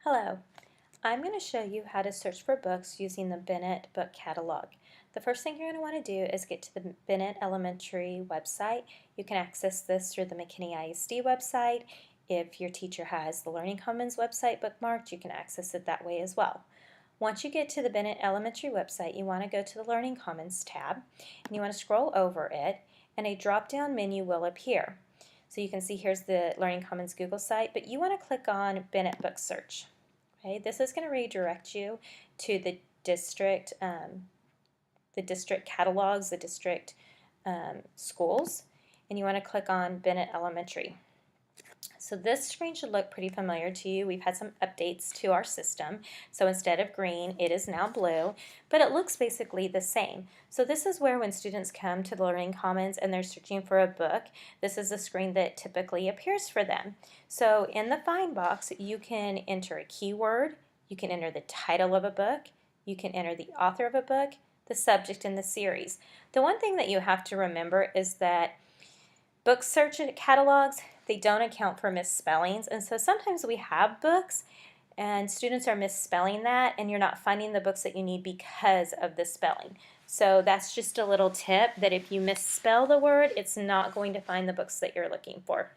Hello, I'm going to show you how to search for books using the Bennett Book Catalog. The first thing you're going to want to do is get to the Bennett Elementary website. You can access this through the McKinney ISD website. If your teacher has the Learning Commons website bookmarked, you can access it that way as well. Once you get to the Bennett Elementary website, you want to go to the Learning Commons tab, and you want to scroll over it, and a drop-down menu will appear. So you can see here's the Learning Commons Google site, but you want to click on Bennett Book Search. Okay, this is going to redirect you to the district catalogs, the district schools, and you want to click on Bennett Elementary. So this screen should look pretty familiar to you. We've had some updates to our system. So instead of green, it is now blue, but it looks basically the same. So this is where when students come to the Learning Commons and they're searching for a book, this is the screen that typically appears for them. So in the Find box, you can enter a keyword, you can enter the title of a book, you can enter the author of a book, the subject, and the series. The one thing that you have to remember is that book search catalogs, they don't account for misspellings, and so sometimes we have books and students are misspelling that and you're not finding the books that you need because of the spelling. So that's just a little tip that if you misspell the word, it's not going to find the books that you're looking for.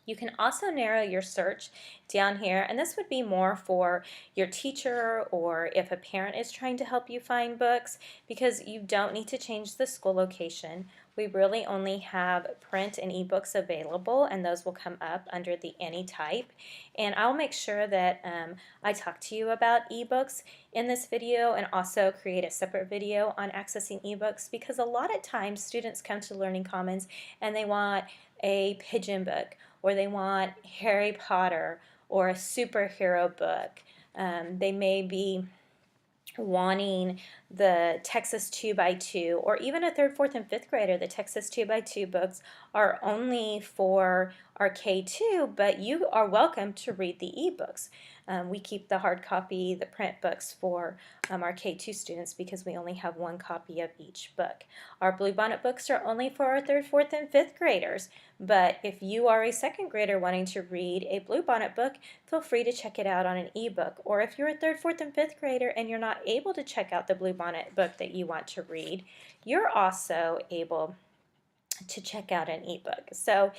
You can also narrow your search down here, and this would be more for your teacher or if a parent is trying to help you find books, because you don't need to change the school location. We really only have print and ebooks available, and those will come up under the Any type. And I'll make sure that I talk to you about ebooks in this video and also create a separate video on accessing ebooks, because a lot of times students come to Learning Commons and they want a pigeon book, or they want Harry Potter or a superhero book. They may be wanting the Texas 2x2, or even a 3rd, 4th, and 5th grader. The Texas 2x2 books are only for our K2, but you are welcome to read the ebooks. We keep the hard copy, the print books for our K2 students because we only have one copy of each book. Our Bluebonnet books are only for our 3rd, 4th, and 5th graders, but if you are a 2nd grader wanting to read a Bluebonnet book, feel free to check it out on an ebook. Or if you're a 3rd, 4th, and 5th grader and you're not able to check out the Bluebonnet book that you want to read, you're also able to check out an ebook. So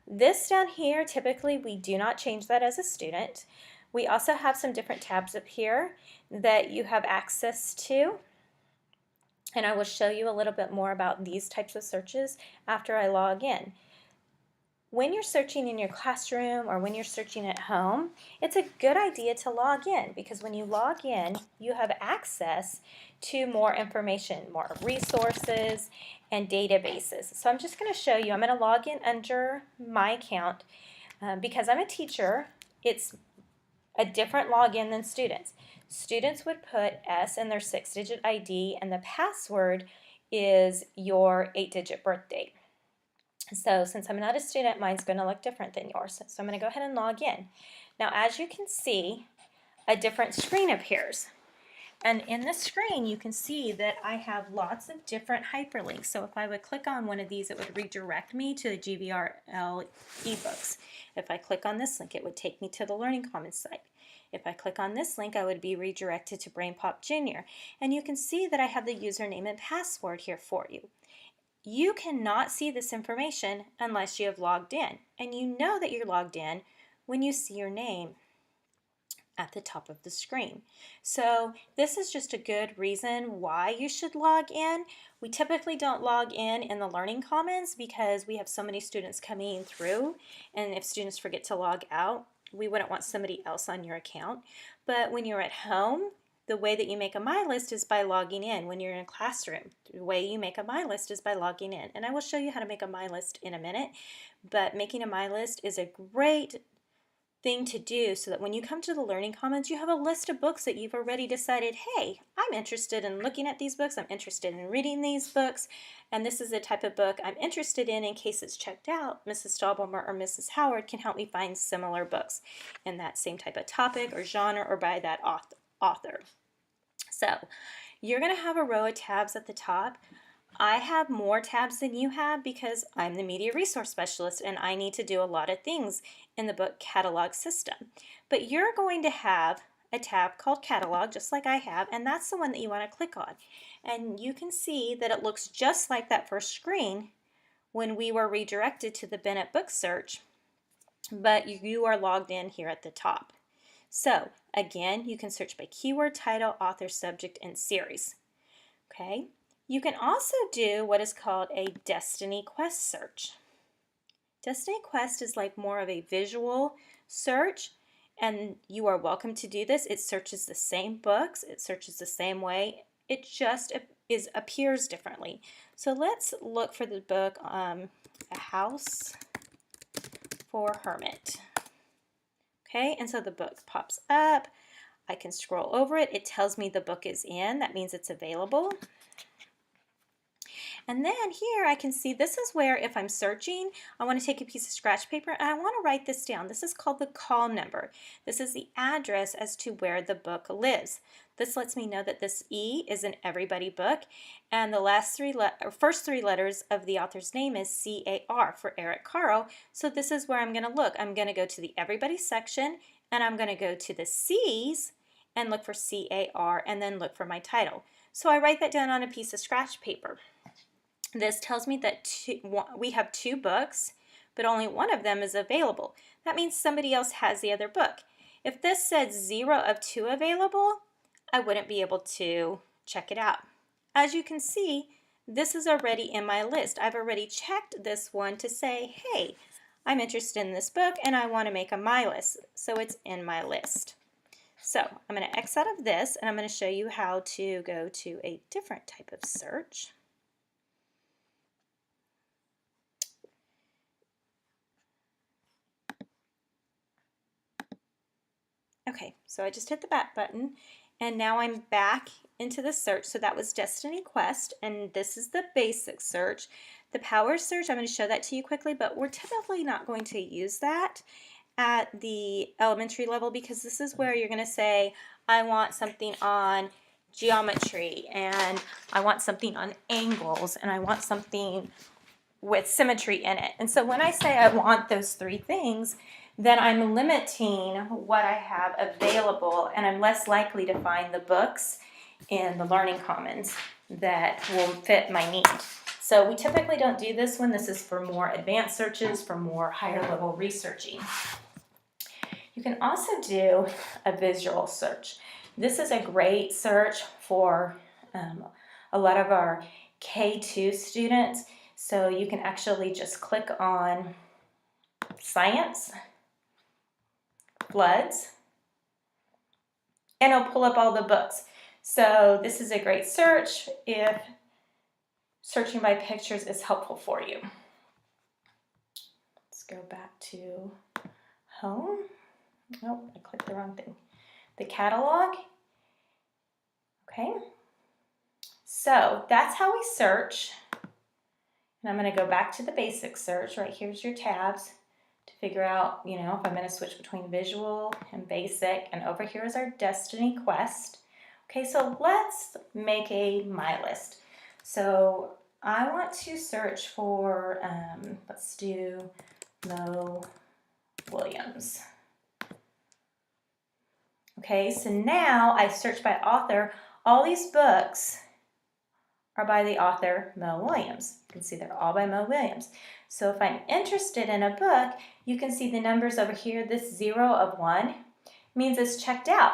this down here, typically we do not change that as a student. We also have some different tabs up here that you have access to, and I will show you a little bit more about these types of searches after I log in. When you're searching in your classroom or when you're searching at home, it's a good idea to log in, because when you log in, you have access to more information, more resources, and databases. So I'm just going to show you. I'm going to log in under my account. Because I'm a teacher, it's a different login than students. Students would put S in their 6-digit ID, and the password is your 8-digit birth date. So since I'm not a student, mine's going to look different than yours. So I'm going to go ahead and log in. Now, as you can see, a different screen appears. And in the screen, you can see that I have lots of different hyperlinks. So if I would click on one of these, it would redirect me to the GVRL ebooks. If I click on this link, it would take me to the Learning Commons site. If I click on this link, I would be redirected to BrainPop Junior. And you can see that I have the username and password here for you. You cannot see this information unless you have logged in. And you know that you're logged in when you see your name at the top of the screen. So this is just a good reason why you should log in. We typically don't log in the Learning Commons because we have so many students coming through, and if students forget to log out, we wouldn't want somebody else on your account. But when you're at home, the way that you make a My List is by logging in. When you're in a classroom, the way you make a My List is by logging in. And I will show you how to make a My List in a minute, but making a My List is a great thing to do so that when you come to the Learning Commons, you have a list of books that you've already decided, hey, I'm interested in looking at these books, I'm interested in reading these books, and this is the type of book I'm interested in case it's checked out. Mrs. Stahlbommer or Mrs. Howard can help me find similar books in that same type of topic or genre or by that author. So you're going to have a row of tabs at the top. I have more tabs than you have because I'm the media resource specialist and I need to do a lot of things in the book catalog system. But you're going to have a tab called catalog, just like I have, and that's the one that you want to click on. And you can see that it looks just like that first screen when we were redirected to the Bennett book search, but you are logged in here at the top. So again, you can search by keyword, title, author, subject, and series. Okay. You can also do what is called a Destiny Quest search. Destiny Quest is like more of a visual search, and you are welcome to do this. It searches the same books, it searches the same way, it just appears differently. So let's look for the book A House for Hermit. Okay, and so the book pops up. I can scroll over it. It tells me the book is in. That means it's available. And then here I can see this is where if I'm searching, I want to take a piece of scratch paper and I want to write this down. This is called the call number. This is the address as to where the book lives. This lets me know that this E is an everybody book and the first three letters of the author's name is C-A-R for Eric Carle. So this is where I'm going to look. I'm going to go to the everybody section and I'm going to go to the C's and look for C-A-R and then look for my title. So I write that down on a piece of scratch paper. This tells me that we have two books, but only one of them is available. That means somebody else has the other book. If this said 0 of 2 available, I wouldn't be able to check it out. As you can see, this is already in my list. I've already checked this one to say, hey, I'm interested in this book and I want to make a my list, so it's in my list. So I'm going to X out of this and I'm going to show you how to go to a different type of search. Okay, so I just hit the back button and now I'm back into the search. So that was Destiny Quest and this is the basic search. The power search, I'm going to show that to you quickly, but we're typically not going to use that at the elementary level because this is where you're going to say, I want something on geometry and I want something on angles and I want something with symmetry in it. And so when I say I want those three things, then I'm limiting what I have available and I'm less likely to find the books in the Learning Commons that will fit my need. So we typically don't do this one. This is for more advanced searches, for more higher level researching. You can also do a visual search. This is a great search for a lot of our K2 students. So you can actually just click on science, floods, and it'll pull up all the books. So this is a great search if searching by pictures is helpful for you. Let's go back to home. Nope, I clicked the wrong thing. The catalog. Okay. So that's how we search. And I'm going to go back to the basic search. Right here's your tabs to figure out, if I'm going to switch between visual and basic. And over here is our Destiny Quest. Okay, so let's make a my list. So I want to search for, let's do Mo Willems. Okay, so now I search by author. All these books are by the author Mo Willems. You can see they're all by Mo Willems. So if I'm interested in a book, you can see the numbers over here. This 0 of 1 means it's checked out.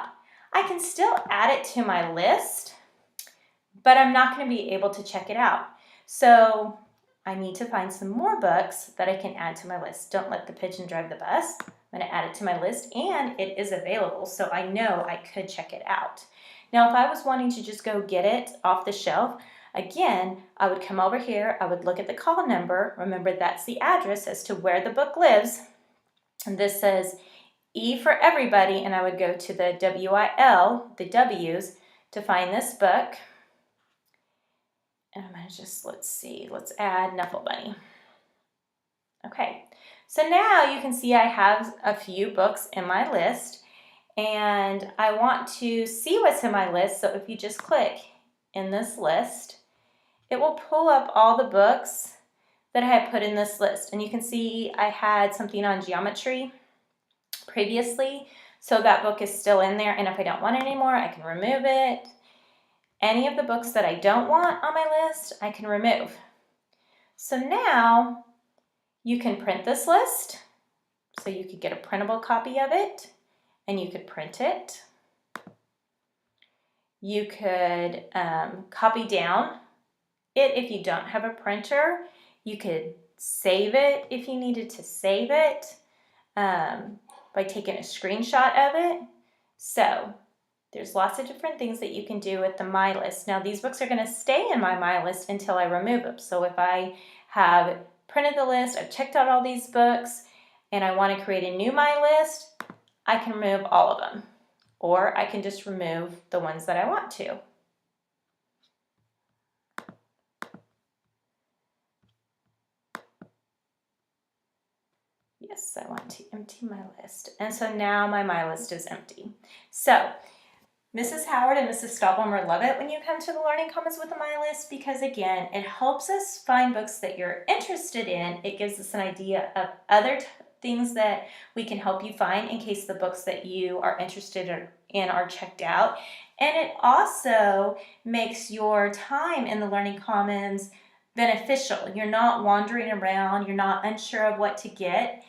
I can still add it to my list, but I'm not going to be able to check it out. So I need to find some more books that I can add to my list. Don't let the pigeon drive the bus. I'm going to add it to my list, and it is available, so I know I could check it out. Now, if I was wanting to just go get it off the shelf, again, I would come over here, I would look at the call number. Remember, that's the address as to where the book lives. And this says E for everybody, and I would go to the WIL, the W's, to find this book. And I'm going to just, let's add Knuffle Bunny. Okay, so now you can see I have a few books in my list, and I want to see what's in my list. So if you just click in this list, it will pull up all the books that I had put in this list. And you can see I had something on geometry previously, so that book is still in there, and if I don't want it anymore, I can remove it. Any of the books that I don't want on my list, I can remove. So now you can print this list, so you could get a printable copy of it, and you could print it. You could copy down it if you don't have a printer. You could save it if you needed to save it by taking a screenshot of it. So there's lots of different things that you can do with the My List. Now these books are going to stay in my List until I remove them. So if I have printed the list, I've checked out all these books, and I want to create a new My List, I can remove all of them. Or I can just remove the ones that I want to. Yes, I want to empty my list. And so now my list is empty. So Mrs. Howard and Mrs. Stahlbommer love it when you come to the Learning Commons with a My List because, again, it helps us find books that you're interested in. It gives us an idea of other things that we can help you find in case the books that you are interested in are checked out. And it also makes your time in the Learning Commons beneficial. You're not wandering around, you're not unsure of what to get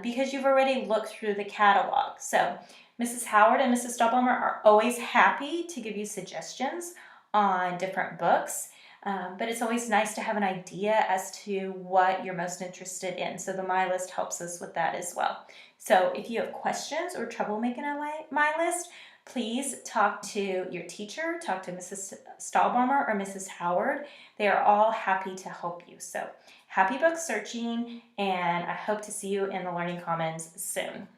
because you've already looked through the catalog. So Mrs. Howard and Mrs. Stahlbommer are always happy to give you suggestions on different books, but it's always nice to have an idea as to what you're most interested in. So the My List helps us with that as well. So if you have questions or trouble making a My List, please talk to your teacher, talk to Mrs. Stahlbommer or Mrs. Howard. They are all happy to help you. So happy book searching, and I hope to see you in the Learning Commons soon.